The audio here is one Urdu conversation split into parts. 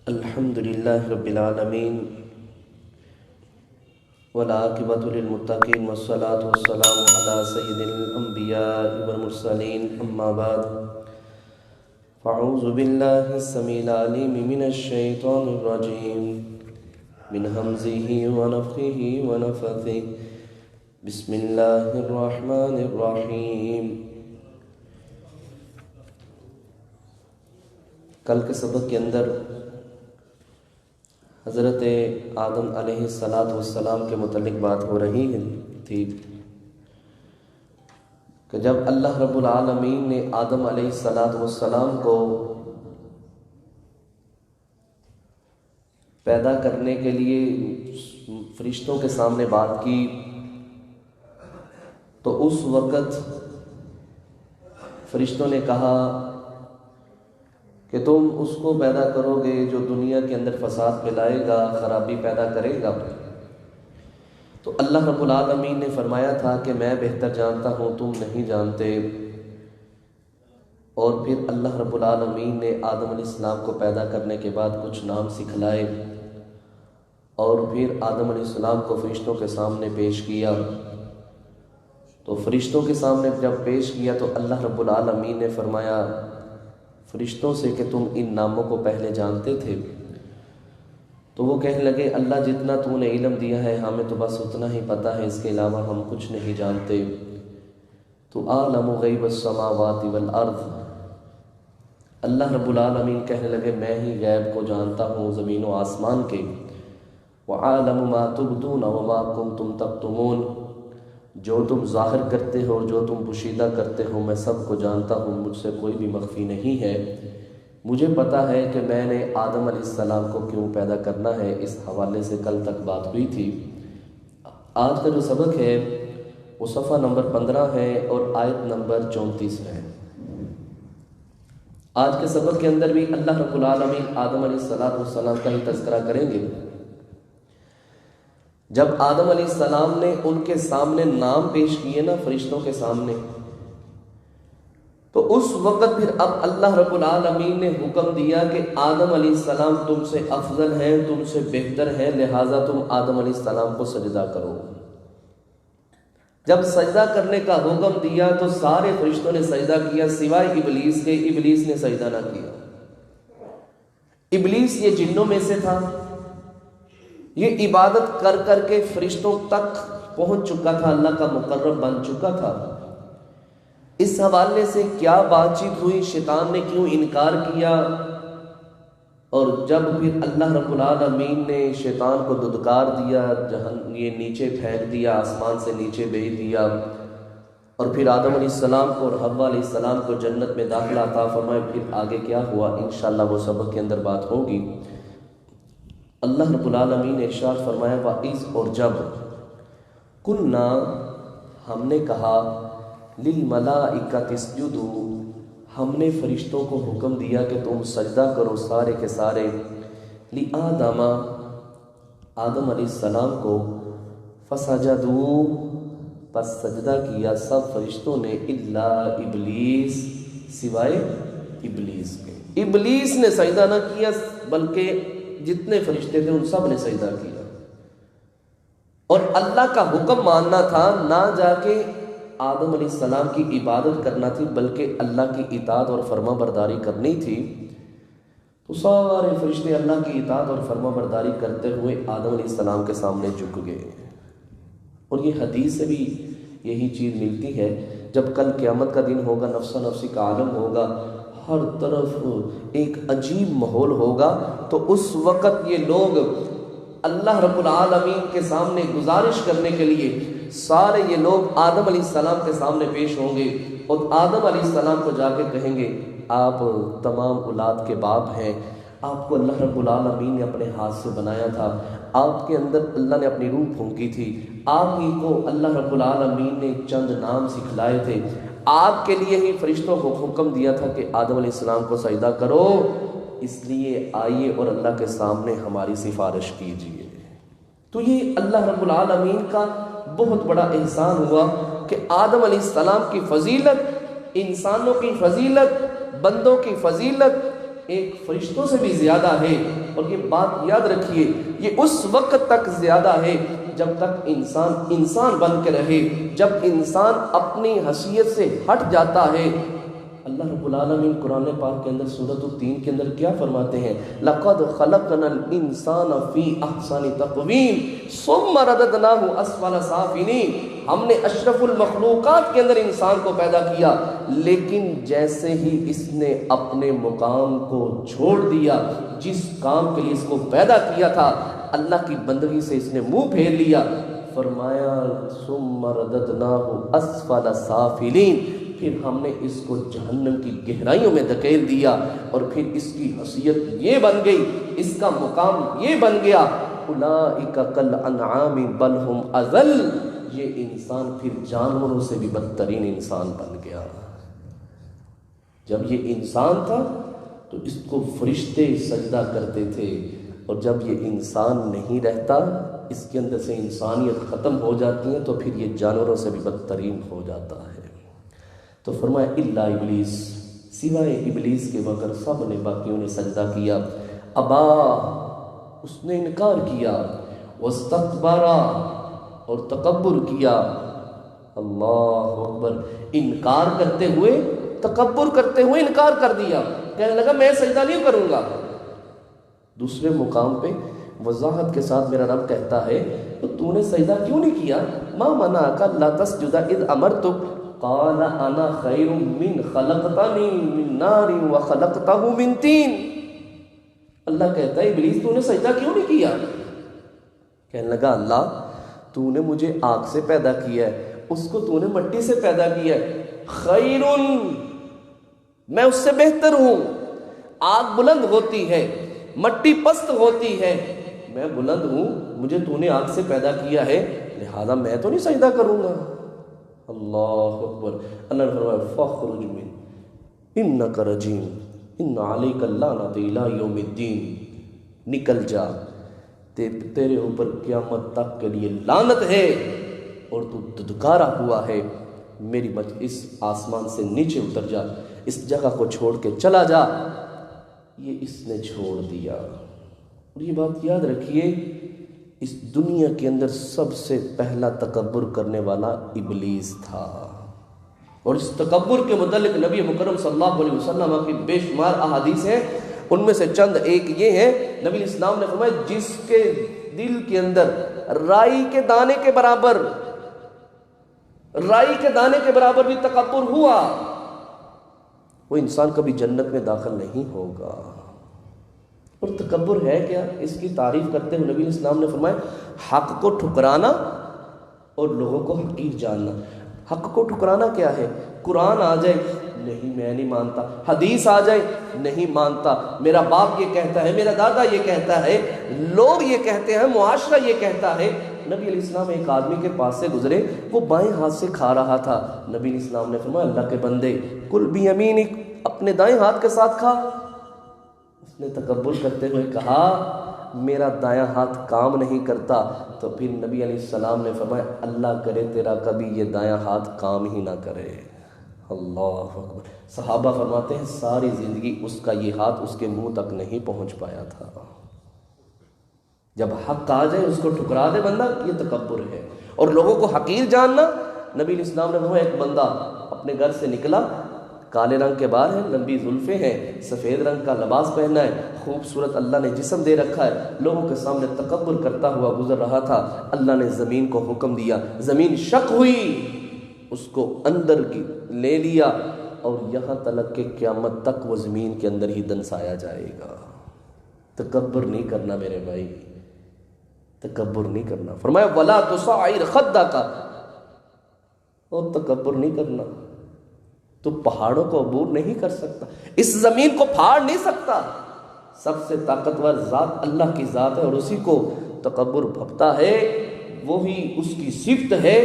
الحمدللہ رب العالمین والعاقبۃ للمتقین والصلاة والسلام علی سید الانبیاء والمرسلین اما بعد فاعوذ باللہ السمیع العلیم من الشیطان الرجیم من ہمزہ ونفخہ ونفثہ بسم اللہ الرحمن الرحیم۔ کل کے سبق کے اندر حضرت آدم علیہ السلام کے متعلق بات ہو رہی تھی کہ جب اللہ رب العالمین نے آدم علیہ السلام کو پیدا کرنے کے لیے فرشتوں کے سامنے بات کی تو اس وقت فرشتوں نے کہا کہ تم اس کو پیدا کرو گے جو دنیا کے اندر فساد پھیلائے گا، خرابی پیدا کرے گا۔ تو اللہ رب العالمین نے فرمایا تھا کہ میں بہتر جانتا ہوں، تم نہیں جانتے۔ اور پھر اللہ رب العالمین نے آدم علیہ السلام کو پیدا کرنے کے بعد کچھ نام سکھلائے اور پھر آدم علیہ السلام کو فرشتوں کے سامنے پیش کیا۔ تو فرشتوں کے سامنے جب پیش کیا تو اللہ رب العالمین نے فرمایا فرشتوں سے کہ تم ان ناموں کو پہلے جانتے تھے؟ تو وہ کہنے لگے اللہ جتنا تو نے علم دیا ہے ہمیں تو بس اتنا ہی پتہ ہے، اس کے علاوہ ہم کچھ نہیں جانتے۔ تو عالم غیب السماوات والارض، اللہ رب العالمین کہنے لگے میں ہی غیب کو جانتا ہوں زمین و آسمان کے۔ وعالم ما تبدون وما کنتم تکتمون، جو تم ظاہر کرتے ہو جو تم پوشیدہ کرتے ہو میں سب کو جانتا ہوں، مجھ سے کوئی بھی مخفی نہیں ہے۔ مجھے پتہ ہے کہ میں نے آدم علیہ السلام کو کیوں پیدا کرنا ہے، اس حوالے سے کل تک بات ہوئی تھی۔ آج کا جو سبق ہے وہ صفحہ نمبر 15 ہے اور آیت نمبر 34 ہے۔ آج کے سبق کے اندر بھی اللہ رب العالمین آدم علیہ السلام کا ہی تذکرہ کریں گے۔ جب آدم علیہ السلام نے ان کے سامنے نام پیش کیے نا فرشتوں کے سامنے، تو اس وقت پھر اب اللہ رب العالمین نے حکم دیا کہ آدم علیہ السلام تم سے افضل ہے، تم سے بہتر ہے، لہٰذا تم آدم علیہ السلام کو سجدہ کرو۔ جب سجدہ کرنے کا حکم دیا تو سارے فرشتوں نے سجدہ کیا سوائے ابلیس کے۔ ابلیس نے سجدہ نہ کیا۔ ابلیس یہ جنوں میں سے تھا، یہ عبادت کر کر کے فرشتوں تک پہنچ چکا تھا، اللہ کا مقرب بن چکا تھا۔ اس حوالے سے کیا بات چیت ہوئی، شیطان نے کیوں انکار کیا، اور جب پھر اللہ رب العالمین نے شیطان کو دھتکار دیا، یہ نیچے پھینک دیا، آسمان سے نیچے بھیج دیا، اور پھر آدم علیہ السلام کو اور حوا علیہ السلام کو جنت میں داخلہ عطا فرمائے، پھر آگے کیا ہوا انشاءاللہ وہ سبق کے اندر بات ہوگی۔ اللہ رب العالمین نے ارشاد فرمایا وَإِذْ، اور جب کُنَّا، ہم نے کہا، لِلْمَلَائِكَةِ اسْجُدُوا، ہم نے فرشتوں کو حکم دیا کہ تم سجدہ کرو سارے کے سارے، لِآدَمَ، آدم علیہ السلام کو، فَسَجَدُوا، پس سجدہ کیا سب فرشتوں نے، إِلَّا إِبْلِيسَ، سوائے ابلیس کے۔ ابلیس نے سجدہ نہ کیا بلکہ جتنے فرشتے تھے ان سب نے سجدہ کیا، اور اللہ کا حکم ماننا تھا، نہ جا کے آدم علیہ السلام کی عبادت کرنا تھی بلکہ اللہ کی اطاعت اور فرما برداری کرنی تھی۔ تو سارے فرشتے اللہ کی اطاعت اور فرما برداری کرتے ہوئے آدم علیہ السلام کے سامنے جھک گئے، اور یہ حدیث سے بھی یہی چیز ملتی ہے۔ جب کل قیامت کا دن ہوگا، نفسا نفسی کا عالم ہوگا، ہر طرف ایک عجیب ماحول ہوگا، تو اس وقت یہ لوگ اللہ رب العالمین کے سامنے گزارش کرنے کے لیے سارے یہ لوگ آدم علیہ السلام کے سامنے پیش ہوں گے، اور آدم علیہ السلام کو جا کے کہیں گے آپ تمام اولاد کے باپ ہیں، آپ کو اللہ رب العالمین نے اپنے ہاتھ سے بنایا تھا، آپ کے اندر اللہ نے اپنی روح پھونکی تھی، آپ ہی کو اللہ رب العالمین نے چند نام سکھلائے تھے، آپ کے لیے ہی فرشتوں کو حکم دیا تھا کہ آدم علیہ السلام کو سجدہ کرو، اس لیے آئیے اور اللہ کے سامنے ہماری سفارش کیجیے۔ تو یہ اللہ رب العالمین کا بہت بڑا احسان ہوا کہ آدم علیہ السلام کی فضیلت، انسانوں کی فضیلت، بندوں کی فضیلت ایک فرشتوں سے بھی زیادہ ہے۔ اور یہ بات یاد رکھیے، یہ اس وقت تک زیادہ ہے جب تک انسان انسان بن کے رہے۔ جب انسان اپنی حیثیت سے ہٹ جاتا ہے، اللہ رب العالمین قرآن پاک کے اندر سورۃ التین کے اندر کیا فرماتے ہیں؟ لَقَدْ خَلَقْنَا الْإِنسَانَ فِي أَحْسَنِ تَقْوِيمٍ ثُمَّ رَدَدْنَاهُ أَسْفَلَ سَافِلِينَ۔ ہم نے اشرف المخلوقات کے اندر انسان کو پیدا کیا، لیکن جیسے ہی اس نے اپنے مقام کو چھوڑ دیا، جس کام کے لیے اس کو پیدا کیا تھا، اللہ کی بندگی سے اس نے منہ پھیر لیا، فرمایا ثم رددناہ اسفل سافلین، پھر ہم نے اس کو جہنم کی گہرائیوں میں دھکیل دیا، اور پھر اس کی حیثیت یہ بن گئی، اس کا مقام یہ بن گیا، اولئک کالانعام بل ہم اضل، یہ انسان پھر جانوروں سے بھی بدترین انسان بن گیا۔ جب یہ انسان تھا تو اس کو فرشتے سجدہ کرتے تھے، اور جب یہ انسان نہیں رہتا، اس کے اندر سے انسانیت ختم ہو جاتی ہے، تو پھر یہ جانوروں سے بھی بدترین ہو جاتا ہے۔ تو فرمایا الا ابلیس، سوائے ابلیس کے مگر سب نے باقیوں نے سجدہ کیا۔ ابا، اس نے انکار کیا، واستکبر، اور تکبر کیا۔ اللہ اکبر، انکار کرتے ہوئے، تکبر کرتے ہوئے انکار کر دیا، کہنے لگا میں سجدہ نہیں کروں گا۔ دوسرے مقام پہ وضاحت کے ساتھ میرا رب کہتا ہے تو نے سجدہ کیوں نہیں کیا؟ ما منعک الا تسجد اذ امرتک قال انا خیر من خلقتنی من نار وخلقته من طین۔ اللہ کہتا ہے ابلیس تو نے سجدہ کیوں نہیں کیا؟ کہنے لگا اللہ تو نے مجھے آگ سے پیدا کیا ہے، اس کو تو نے مٹی سے پیدا کیا ہے، خیر، میں اس سے بہتر ہوں۔ آگ بلند ہوتی ہے، مٹی پست ہوتی ہے، میں بلند ہوں، مجھے تو نے آگ سے پیدا کیا ہے، لہذا میں تو نہیں سجدہ کروں گا۔ اللہ اکبر۔ اللہ نے فرمایا فَاخْرُجْ مِنْ إِنَّكَ رَجِيمٌ إِنَّ عَلَيْكَ اللَّعْنَةَ إِلَىٰ يَوْمِ الدِّينِ، نکل جا، تیرے اوپر قیامت تک کے لیے لعنت ہے، اور تو دھتکارا ہوا ہے، میری اس آسمان سے نیچے اتر جا، اس جگہ کو چھوڑ کے چلا جا۔ یہ اس نے چھوڑ دیا۔ اور یہ بات یاد رکھیے، اس دنیا کے اندر سب سے پہلا تکبر کرنے والا ابلیس تھا، اور اس تکبر کے متعلق نبی مکرم صلی اللہ علیہ وسلم کی بے شمار احادیث ہیں، ان میں سے چند ایک یہ ہے، نبی اسلام نے فرمایا جس کے دل کے اندر رائی کے دانے کے برابر بھی تکبر ہوا، وہ انسان کبھی جنت میں داخل نہیں ہوگا۔ اور تکبر ہے کیا؟ اس کی تعریف کرتے ہوئے نبی اسلام نے فرمایا حق کو ٹھکرانا اور لوگوں کو حقیر جاننا۔ حق کو ٹھکرانا کیا ہے؟ قرآن آ جائے، نہیں میں نہیں مانتا، حدیث آ جائے، نہیں مانتا، میرا باپ یہ کہتا ہے، میرا دادا یہ کہتا ہے، لوگ یہ کہتے ہیں، معاشرہ یہ کہتا ہے۔ نبی علیہ السلام ایک آدمی کے پاس سے گزرے، وہ بائیں ہاتھ سے کھا رہا تھا، نبی علیہ السلام نے فرمایا اللہ کے بندے کل بیمینک، اپنے دائیں ہاتھ کے ساتھ کھا۔ اس نے تکبر کرتے ہوئے کہا میرا دایاں ہاتھ کام نہیں کرتا، تو پھر نبی علیہ السلام نے فرمایا اللہ کرے تیرا کبھی یہ دایاں ہاتھ کام ہی نہ کرے۔ اللہ اکبر۔ صحابہ فرماتے ہیں ساری زندگی اس کا یہ ہاتھ اس کے منہ تک نہیں پہنچ پایا تھا۔ جب حق آ جائے اس کو ٹھکرا دے بندہ، یہ تکبر ہے۔ اور لوگوں کو حقیر جاننا، نبی علیہ السلام نے فرمایا ایک بندہ اپنے گھر سے نکلا، کالے رنگ کے بال ہیں، لمبی زلفیں ہیں، سفید رنگ کا لباس پہنا ہے، خوبصورت اللہ نے جسم دے رکھا ہے، لوگوں کے سامنے تکبر کرتا ہوا گزر رہا تھا۔ اللہ نے زمین کو حکم دیا، زمین شق ہوئی، اس کو اندر کی لے لیا، اور یہاں تلک کہ قیامت تک وہ زمین کے اندر ہی دنسایا جائے گا۔ تکبر نہیں کرنا میرے بھائی، تکبر نہیں کرنا۔ فرمایا وَلَا تُصَعِّرْ خَدَّكَ، اور تکبر نہیں کرنا۔ تو پہاڑوں کو عبور نہیں کر سکتا، اس زمین کو پھاڑ نہیں سکتا۔ سب سے طاقتور ذات اللہ کی ذات ہے، اور اسی کو تکبر بھپتا ہے، وہی اس کی صفت ہے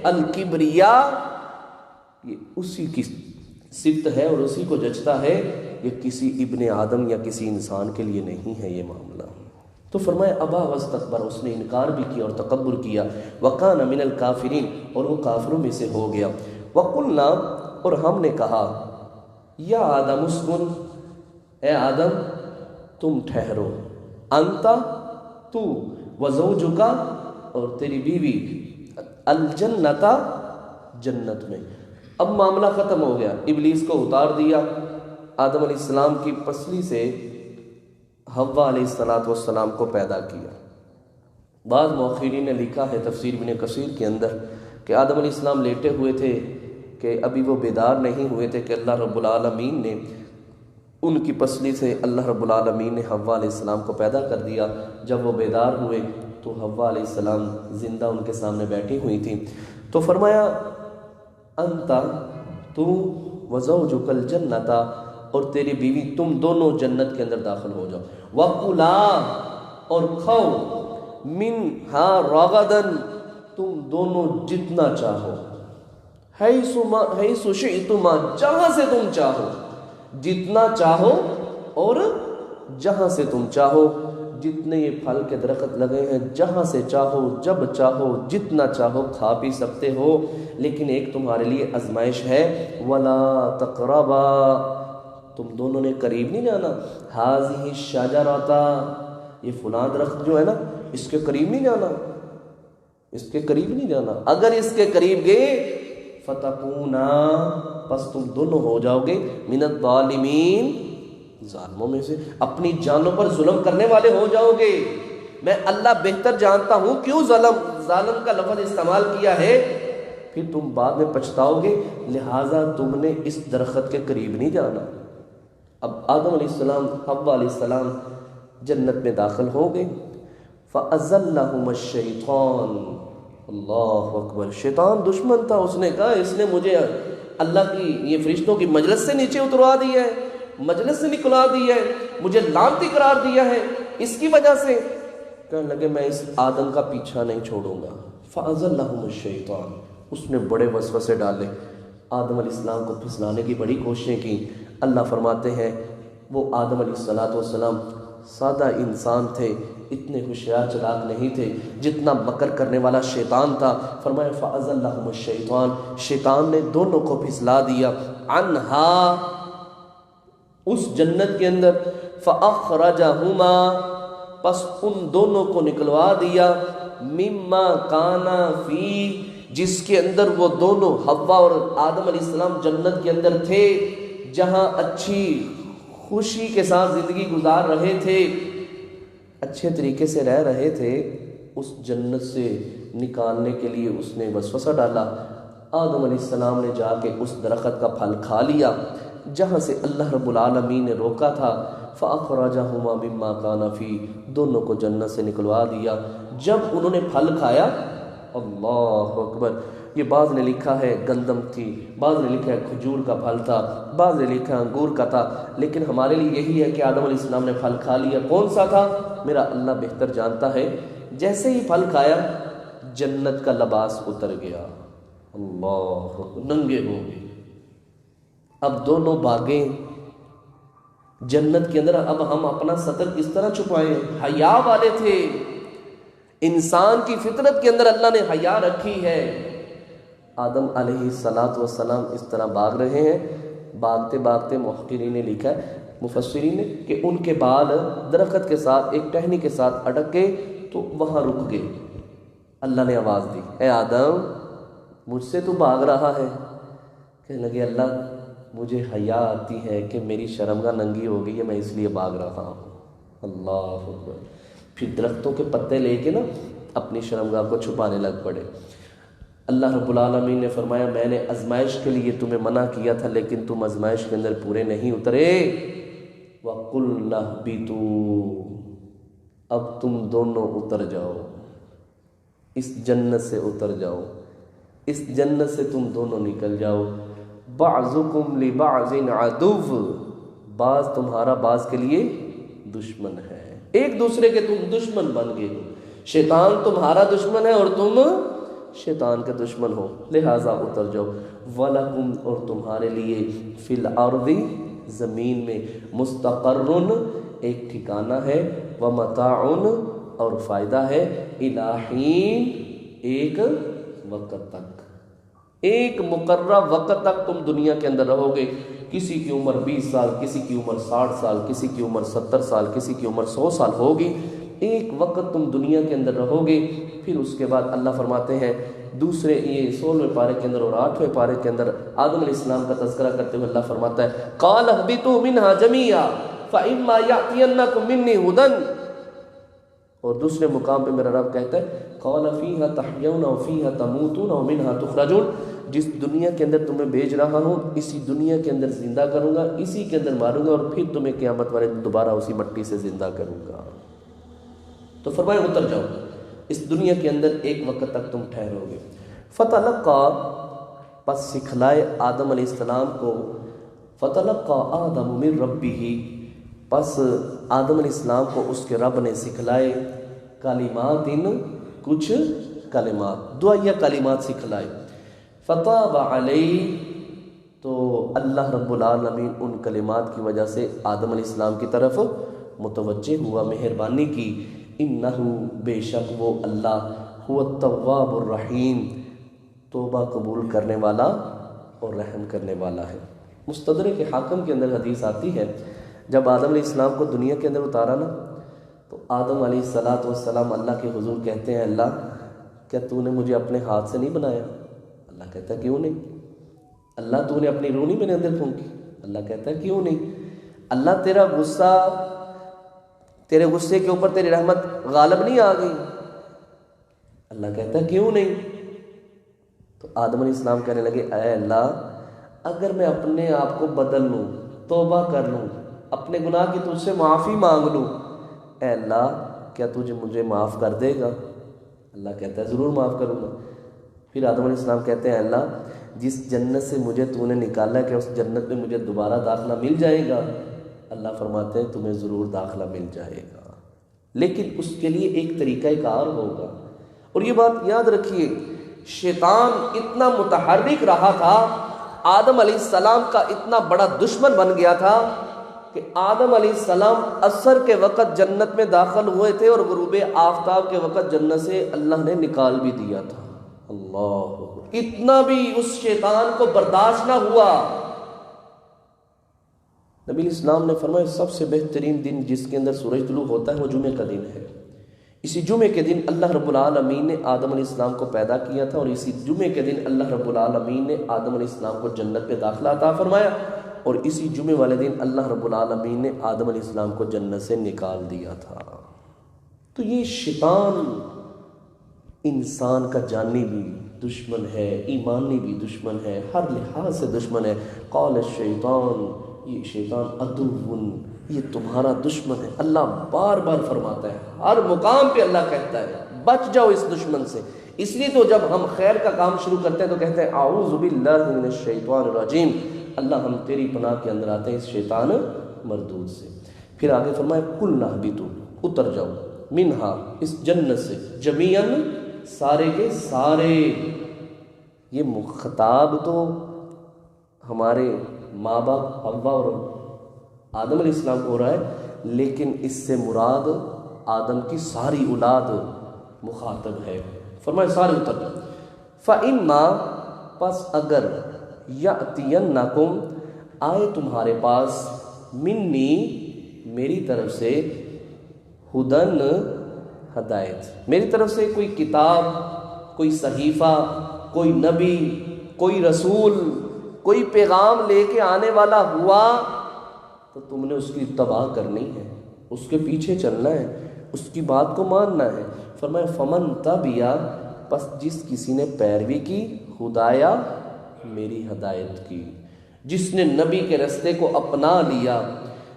الکبریا، یہ اسی کی صفت ہے اور اسی کو جچتا ہے، یہ کسی ابن آدم یا کسی انسان کے لیے نہیں ہے یہ معاملہ۔ تو فرمایا ابا واستکبر، اس نے انکار بھی کیا اور تکبر کیا، وکان من الکافرین، اور وہ کافروں میں سے ہو گیا۔ وقلنا، اور ہم نے کہا، یا آدم اسکن، اے آدم تم ٹھہرو، انتا تو، وزوجکا، اور تیری بیوی، الجنتا، جنت میں۔ اب معاملہ ختم ہو گیا، ابلیس کو اتار دیا، آدم علیہ السلام کی پسلی سے حوا علیہ السلام کو پیدا کیا۔ بعض مؤخرین نے لکھا ہے تفسیر ابن کثیر کے اندر کہ آدم علیہ السلام لیٹے ہوئے تھے کہ ابھی وہ بیدار نہیں ہوئے تھے کہ اللہ رب العالمین نے ان کی پسلی سے اللہ رب العالمین نے حوا علیہ السلام کو پیدا کر دیا۔ جب وہ بیدار ہوئے تو حوا علیہ السلام زندہ ان کے سامنے بیٹھی ہوئی تھیں، تو فرمایا انتا تو وزوجک الجنتا، اور تیری بیوی تم دونوں جنت کے اندر داخل ہو جاؤ، وَقُلَا، اور کھاؤ، مِنْهَا رَغَدًا، تم دونوں جتنا چاہو، حَيْثُ شِئْتُمَا، جہاں سے تم چاہو، جتنا چاہو اور جہاں سے تم چاہو، جتنے یہ پھل کے درخت لگے ہیں جہاں سے چاہو جب چاہو جتنا چاہو کھا پی سکتے ہو، لیکن ایک تمہارے لیے آزمائش ہے، وَلَا تَقْرَبَا، تم دونوں نے قریب نہیں جانا، هَذِهِ الشَّجَرَةَ، یہ فلاں درخت جو ہے نا اس کے قریب نہیں جانا، اس کے قریب نہیں جانا، اگر اس کے قریب گئے فَتَكُونَا، پس تم دونوں ہو جاؤ گے، مِنَ الظَّالِمِينَ، ظالموں میں سے، اپنی جانوں پر ظلم کرنے والے ہو جاؤ گے۔ میں اللہ بہتر جانتا ہوں کیوں ظالم کا لفظ استعمال کیا ہے، پھر تم بعد میں پچھتاؤ گے، لہٰذا تم نے اس درخت کے قریب نہیں جانا۔ اب آدم علیہ السلام، حوا علیہ السلام جنت میں داخل ہو گئے، فَأَزَلَّهُمَ الشَّيْطَانُ، اللہ اکبر، شیطان دشمن تھا، اس نے کہا اس نے مجھے اللہ کی یہ فرشتوں کی مجلس سے نیچے اتروا دیا ہے، مجلس سے نکلا دیا ہے، مجھے لعنتی قرار دیا ہے، اس کی وجہ سے کہنے لگے میں اس آدم کا پیچھا نہیں چھوڑوں گا۔ فَأَزَلَّهُمُ الشَّيْطَانُ، اس نے بڑے وسوسے ڈالے، آدم علیہ السلام کو پھسلانے کی بڑی کوششیں کی۔ اللہ فرماتے ہیں وہ آدم علیہ السلام سادہ انسان تھے، اتنے ہوشیار چلاک نہیں تھے جتنا مکر کرنے والا شیطان تھا۔ فرمایا فَأَزَلَّهُمُ الشَّيْطَانُ، شیطان نے دونوں کو پھسلا دیا، عنہا، اس جنت کے اندر، فَأَخْرَجَهُمَا، پس ان دونوں کو نکلوا دیا، مما کانا فی، جس کے اندر وہ دونوں حوا اور آدم علیہ السلام جنت کے اندر تھے، جہاں اچھی خوشی کے ساتھ زندگی گزار رہے تھے، اچھے طریقے سے رہ رہے تھے، اس جنت سے نکالنے کے لیے اس نے وسوسہ ڈالا۔ آدم علیہ السلام نے جا کے اس درخت کا پھل کھا لیا جہاں سے اللہ رب العالمین نے روکا تھا، فَأَخْرَجَهُمَا مِمَّا كَانَ فِيهِ، دونوں کو جنت سے نکلوا دیا۔ جب انہوں نے پھل کھایا، اللہ اکبر، یہ بعض نے لکھا ہے گندم تھی، بعض نے لکھا ہے کھجور کا پھل تھا، بعض نے لکھا ہے انگور کا تھا، لیکن ہمارے لیے یہی ہے کہ آدم علیہ السلام نے پھل کھا لیا۔ کون سا تھا میرا اللہ بہتر جانتا ہے۔ جیسے ہی پھل کھایا جنت کا لباس اتر گیا، اللہ، ننگے ہو گئے۔ اب دونوں بھاگیں جنت کے اندر، اب ہم اپنا سطر کس طرح چھپائیں؟ حیا والے تھے، انسان کی فطرت کے اندر اللہ نے حیا رکھی ہے۔ آدم علیہ السلام اس طرح بھاگ رہے ہیں، بھاگتے بھاگتے محقرین نے لکھا ہے، مفسرین نے، کہ ان کے بال درخت کے ساتھ ایک ٹہنی کے ساتھ اٹک گئے تو وہاں رک گئے۔ اللہ نے آواز دی، اے آدم مجھ سے تو بھاگ رہا ہے؟ کہنے لگے اللہ مجھے حیا آتی ہے کہ میری شرمگاہ ننگی ہو گئی ہے، میں اس لیے بھاگ رہا ہوں۔ اللہ اکبر، پھر درختوں کے پتے لے کے نا اپنی شرمگاہ کو چھپانے لگ پڑے۔ اللہ رب العالمین نے فرمایا میں نے آزمائش کے لیے تمہیں منع کیا تھا لیکن تم آزمائش کے اندر پورے نہیں اترے۔ وَقُلْنَا اهْبِطُوا، اب تم دونوں اتر جاؤ، اس جنت سے اتر جاؤ، اس جنت سے تم دونوں نکل جاؤ۔ بَعْضُكُمْ لِبَعْضٍ عَدُوٌّ، بعض تمہارا بعض کے لیے دشمن ہے، ایک دوسرے کے تم دشمن بن گئے ہو، شیطان تمہارا دشمن ہے اور تم شیطان کے دشمن ہو، لہٰذا اتر جاؤ۔ وَلَكُمْ اور تمہارے لیے فی الارض زمین میں مستقرن ایک ٹھکانہ ہے، ومتاعن اور فائدہ ہے، الی حین ایک وقت تک، ایک مقررہ وقت تک تم دنیا کے اندر رہو گے۔ کسی کی عمر 20 سال، کسی کی عمر 60 سال، کسی کی عمر 70 سال، کسی کی عمر 100 سال ہوگی۔ ایک وقت تم دنیا کے اندر رہو گے، پھر اس کے بعد اللہ فرماتے ہیں دوسرے یہ 16ویں پارے کے اندر اور 8ویں پارے کے اندر آدم علیہ السلام کا تذکرہ کرتے ہوئے اللہ فرماتا ہے قَالَ اهْبِطُوا مِنْهَا جَمِيعًا فَإِمَّا يَأْتِيَنَّكُم مِّنِّي هُدًى، اور دوسرے مقام پہ میرا رب کہتا ہے قَالَ فِيهَا تَحْيَوْنَ وَفِيهَا تَمُوتُونَ وَمِنْهَا تُخْرَجُونَ، جس دنیا کے اندر تمہیں بھیج رہا ہوں اسی دنیا کے اندر زندہ کروں گا، اسی کے اندر ماروں گا، اور پھر تمہیں قیامت والے دن دوبارہ اسی مٹی سے زندہ کروں گا۔ تو فرمایا اتر جاؤ، اس دنیا کے اندر ایک وقت تک تم ٹھہرو گے۔ فتلقا، پس سکھلائے آدم علیہ السلام کو، فتلقا آدم من ربہ، پس آدم علیہ السلام کو اس کے رب نے سکھلائے، کلمات، کچھ کلمات، دعائیہ کلمات سکھلائے۔ فتاب علیہ، تو اللہ رب العالمین ان کلمات کی وجہ سے آدم علیہ السلام کی طرف متوجہ ہوا، مہربانی کی۔ انہو، بے شک وہ اللہ، هو التواب الرحیم، توبہ قبول کرنے والا اور رحم کرنے والا ہے۔ مستدرک حاکم کے اندر حدیث آتی ہے جب آدم علیہ السلام کو دنیا کے اندر اتارا نا، تو آدم علیہ السلام اللہ کے حضور کہتے ہیں اللہ کیا تو نے مجھے اپنے ہاتھ سے نہیں بنایا؟ اللہ کہتا ہے کیوں نہیں؟ اللہ تو نے اپنی روح نہیں میرے اندر پھونکی؟ اللہ کہتا ہے کیوں نہیں؟ اللہ تیرا غصہ، تیرے غصے کے اوپر تیری رحمت غالب نہیں آ گئی؟ اللہ کہتا ہے کیوں نہیں؟ تو آدم علیہ السلام کہنے لگے اے اللہ اگر میں اپنے آپ کو بدل لوں، توبہ کر لوں، اپنے گناہ کی تجھ سے معافی مانگ لوں، اے اللہ کیا تجھے مجھے معاف کر دے گا؟ اللہ کہتا ہے ضرور معاف کروں گا۔ پھر آدم علیہ السلام کہتے ہیں اللہ جس جنت سے مجھے تو نے نکالا کہ اس جنت میں مجھے دوبارہ داخلہ مل جائے گا؟ اللہ فرماتے ہیں تمہیں ضرور داخلہ مل جائے گا، لیکن اس کے لیے ایک طریقہ کار ہوگا۔ اور یہ بات یاد رکھیے، شیطان اتنا متحرک رہا تھا، آدم علیہ السلام کا اتنا بڑا دشمن بن گیا تھا کہ آدم علیہ السلام عصر کے وقت جنت میں داخل ہوئے تھے اور غروب آفتاب کے وقت جنت سے اللہ نے نکال بھی دیا تھا۔ اللہ، اتنا بھی اس شیطان کو برداشت نہ ہوا۔ نبی اسلام نے فرمایا سب سے بہترین دن جس کے اندر سورج طلوع ہوتا ہے وہ جمعے کا دن ہے۔ اسی جمعے کے دن اللہ رب العالمین نے آدم علیہ السلام کو پیدا کیا تھا، اور اسی جمعے کے دن اللہ رب العالمین نے آدم علیہ السلام کو جنت میں داخلہ عطا فرمایا، اور اسی جمعے والے دن اللہ رب العالمین نے آدم علیہ السلام کو جنت سے نکال دیا تھا۔ تو یہ شیطان انسان کا جانی بھی دشمن ہے، ایمانی بھی دشمن ہے، ہر لحاظ سے دشمن ہے۔ قال الشیطان، یہ شیطان عدوٌ، یہ تمہارا دشمن ہے۔ اللہ بار بار فرماتا ہے، ہر مقام پہ اللہ کہتا ہے بچ جاؤ اس دشمن سے۔ اس لیے تو جب ہم خیر کا کام شروع کرتے ہیں تو کہتے ہیں اعوذ باللہ من الشیطان الرجیم، اللہ ہم تیری پناہ کے اندر آتے ہیں اس شیطان مردود سے۔ پھر آگے فرمایا قُلْنَا اهْبِطُوا، اتر جاؤ، منہا، اس جنت سے، جمیعاً، سارے کے سارے۔ یہ خطاب تو ہمارے ماں باپ حوا اور آدم علیہ السلام کو ہو رہا ہے، لیکن اس سے مراد آدم کی ساری اولاد مخاطب ہے۔ فرمایا سارے اتر جاؤ۔ فَإِمَّا، پس اگر، يَأْتِيَنَّكُمْ، آئے تمہارے پاس، منی، میری طرف سے، ہدن، ہدایت، میری طرف سے کوئی کتاب، کوئی صحیفہ، کوئی نبی، کوئی رسول، کوئی پیغام لے کے آنے والا ہوا تو تم نے اس کی اتباع کرنی ہے، اس کے پیچھے چلنا ہے، اس کی بات کو ماننا ہے۔ فرمایا فمن تبعا، پس جس کسی نے پیروی کی، ہدایا، میری ہدایت کی، جس نے نبی کے رستے کو اپنا لیا،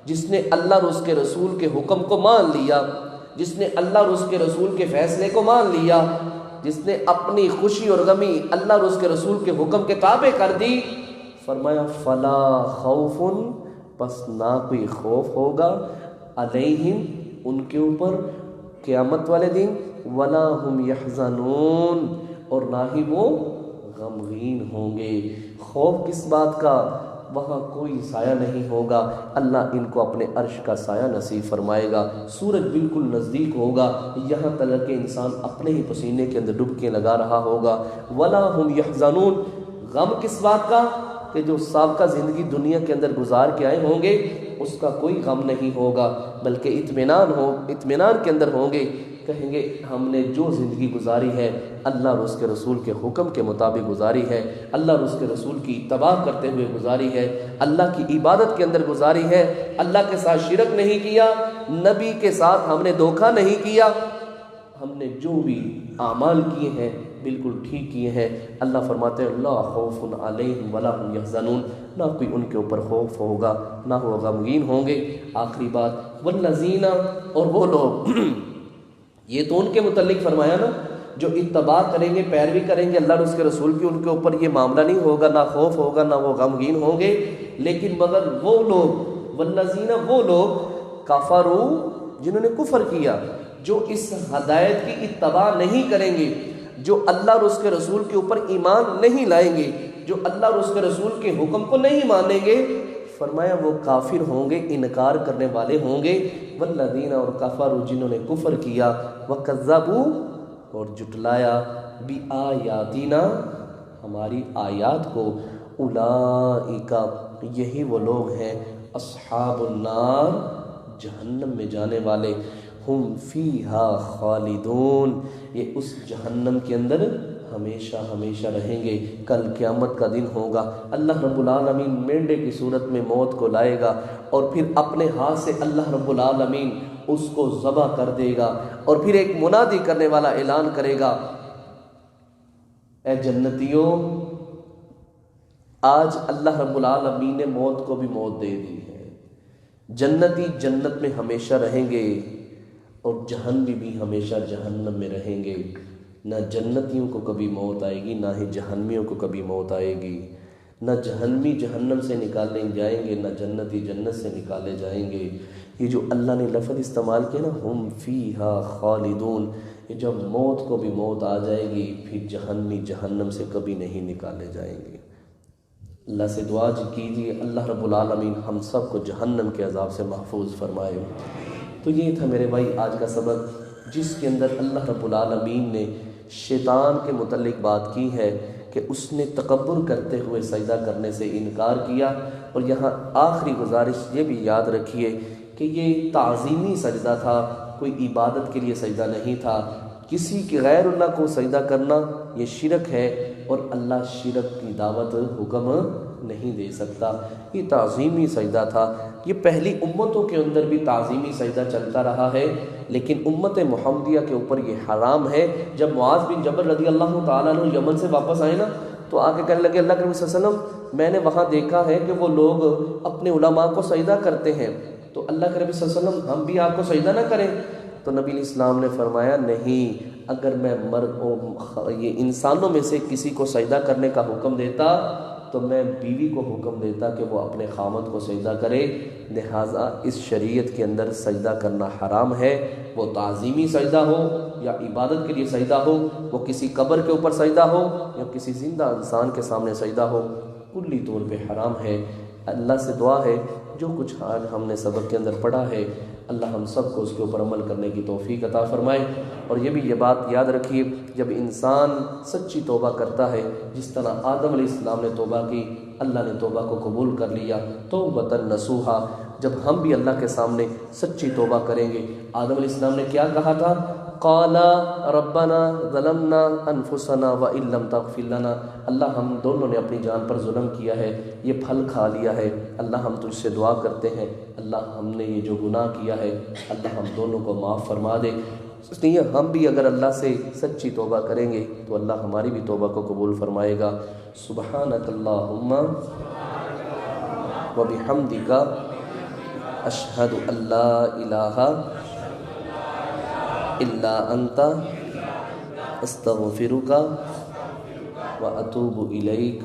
جس نے اللہ اور اس کے رسول کے حکم کو مان لیا، جس نے اللہ اور اس کے رسول کے فیصلے کو مان لیا، جس نے اپنی خوشی اور غمی اللہ اور اس کے رسول کے حکم کے تابع کر دی، فرمایا فلا خوف، پس نہ کوئی خوف ہوگا، علیہم، ان کے اوپر، قیامت والے دن، ولا ہم یحزنون، اور نہ ہی وہ غمگین ہوں گے۔ خوف کس بات کا؟ وہاں کوئی سایہ نہیں ہوگا، اللہ ان کو اپنے عرش کا سایہ نصیب فرمائے گا، سورج بالکل نزدیک ہوگا، یہاں تک کہ انسان اپنے ہی پسینے کے اندر ڈبکیاں لگا رہا ہوگا۔ وَلَا هُمْ يَحْزَنُونَ، غم کس بات کا؟ کہ جو سابقہ زندگی دنیا کے اندر گزار کے آئے ہوں گے اس کا کوئی غم نہیں ہوگا، بلکہ اطمینان کے اندر ہوں گے، کہیں گے ہم نے جو زندگی گزاری ہے اللہ اور اس کے رسول کے حکم کے مطابق گزاری ہے، اللہ اور اس کے رسول کی اتباع کرتے ہوئے گزاری ہے، اللہ کی عبادت کے اندر گزاری ہے، اللہ کے ساتھ شرک نہیں کیا، نبی کے ساتھ ہم نے دھوکہ نہیں کیا، ہم نے جو بھی اعمال کیے ہیں بالکل ٹھیک کیے ہیں۔ اللہ فرماتے ہیں لا خوف علیہم ولا هم یحزنون، نہ کوئی ان کے اوپر خوف ہوگا نہ وہ غمگین ہوں گے۔ آخری بات والذین، اور وہ لوگ یہ تو ان کے متعلق فرمایا نا جو اتباع کریں گے، پیروی کریں گے اللہ اور اس کے رسول کی، ان کے اوپر یہ معاملہ نہیں ہوگا، نہ خوف ہوگا نہ وہ غمگین ہوں گے۔ لیکن مگر وہ لوگ والذین، وہ لوگ کفروا، جنہوں نے کفر کیا، جو اس ہدایت کی اتباع نہیں کریں گے، جو اللہ اور اس کے رسول کے اوپر ایمان نہیں لائیں گے، جو اللہ اور اس کے رسول کے حکم کو نہیں مانیں گے، فرمایا وہ کافر ہوں گے، انکار کرنے والے ہوں گے۔ والذین، اور کفروا، جنہوں نے کفر کیا، وکذبوا، اور جٹلایا، بآیاتنا، ہماری آیات کو، اولئک، یہی وہ لوگ ہیں، اصحاب النار، جہنم میں جانے والے، ہم فیہا خالدون، یہ اس جہنم کے اندر ہمیشہ ہمیشہ رہیں گے۔ کل قیامت کا دن ہوگا، اللہ رب العالمین مینڈے کی صورت میں موت کو لائے گا، اور پھر اپنے ہاتھ سے اللہ رب العالمین اس کو ذبح کر دے گا، اور پھر ایک منادی کرنے والا اعلان کرے گا، اے جنتیوں، آج اللہ رب العالمین نے موت کو بھی موت دے دی ہے، جنتی جنت میں ہمیشہ رہیں گے، اور جہنمی بھی ہمیشہ جہنم میں رہیں گے۔ نہ جنتیوں کو کبھی موت آئے گی، نہ ہی جہنمیوں کو کبھی موت آئے گی، نہ جہنمی جہنم سے نکالے جائیں گے، نہ جنتی جنت سے نکالے جائیں گے۔ یہ جو اللہ نے لفظ استعمال کیا نا، ہم فیہا خالدون، یہ جب موت کو بھی موت آ جائے گی، پھر جہنمی جہنم سے کبھی نہیں نکالے جائیں گے۔ اللہ سے دعا کیجیے اللہ رب العالمین ہم سب کو جہنم کے عذاب سے محفوظ فرمائے۔ تو یہ تھا میرے بھائی آج کا سبق، جس کے اندر اللہ رب العالمین نے شیطان کے متعلق بات کی ہے کہ اس نے تکبر کرتے ہوئے سجدہ کرنے سے انکار کیا، اور یہاں آخری گزارش یہ بھی یاد رکھیے کہ یہ تعظیمی سجدہ تھا، کوئی عبادت کے لیے سجدہ نہیں تھا۔ کسی کے غیر اللہ کو سجدہ کرنا یہ شرک ہے، اور اللہ شرک کی دعوت حکم نہیں دے سکتا، یہ تعظیمی سجدہ تھا۔ یہ پہلی امتوں کے اندر بھی تعظیمی سجدہ چلتا رہا ہے، لیکن امت محمدیہ کے اوپر یہ حرام ہے۔ جب معاذ بن جبل رضی اللہ تعالیٰ عنہ یمن سے واپس آئے نا، تو آ کے کہنے لگے اللہ کے نبی صلی اللہ علیہ وسلم، میں نے وہاں دیکھا ہے کہ وہ لوگ اپنے علماء کو سجدہ کرتے ہیں، تو اللہ کے نبی صلی اللہ علیہ وسلم ہم بھی آپ کو سجدہ نہ کریں؟ تو نبی علیہ السلام نے فرمایا نہیں، اگر میں یہ انسانوں میں سے کسی کو سجدہ کرنے کا حکم دیتا تو میں بیوی کو حکم دیتا کہ وہ اپنے خامد کو سجدہ کرے، لہٰذا اس شریعت کے اندر سجدہ کرنا حرام ہے، وہ تعظیمی سجدہ ہو یا عبادت کے لیے سجدہ ہو، وہ کسی قبر کے اوپر سجدہ ہو یا کسی زندہ انسان کے سامنے سجدہ ہو، کلی طور پہ حرام ہے۔ اللہ سے دعا ہے جو کچھ آج ہم نے سبق کے اندر پڑھا ہے اللہ ہم سب کو اس کے اوپر عمل کرنے کی توفیق عطا فرمائے۔ اور یہ بھی یہ بات یاد رکھیے، جب انسان سچی توبہ کرتا ہے، جس طرح آدم علیہ السلام نے توبہ کی، اللہ نے توبہ کو قبول کر لیا توبۃ نصوحا۔ جب ہم بھی اللہ کے سامنے سچی توبہ کریں گے، آدم علیہ السلام نے کیا کہا تھا؟ قال ربنا ظلمنا انفسنا وان لم تغفر لنا، اللہ ہم دونوں نے اپنی جان پر ظلم کیا ہے، یہ پھل کھا لیا ہے، اللہ ہم تجھ سے دعا کرتے ہیں، اللہ ہم نے یہ جو گناہ کیا ہے اللہ ہم دونوں کو معاف فرما دے۔ اس لیے ہم بھی اگر اللہ سے سچی توبہ کریں گے تو اللہ ہماری بھی توبہ کو قبول فرمائے گا۔ سبحانک اللہم وبحمدک، اشہد ان لا الہ الا انت، استغفرک واتوب الیک۔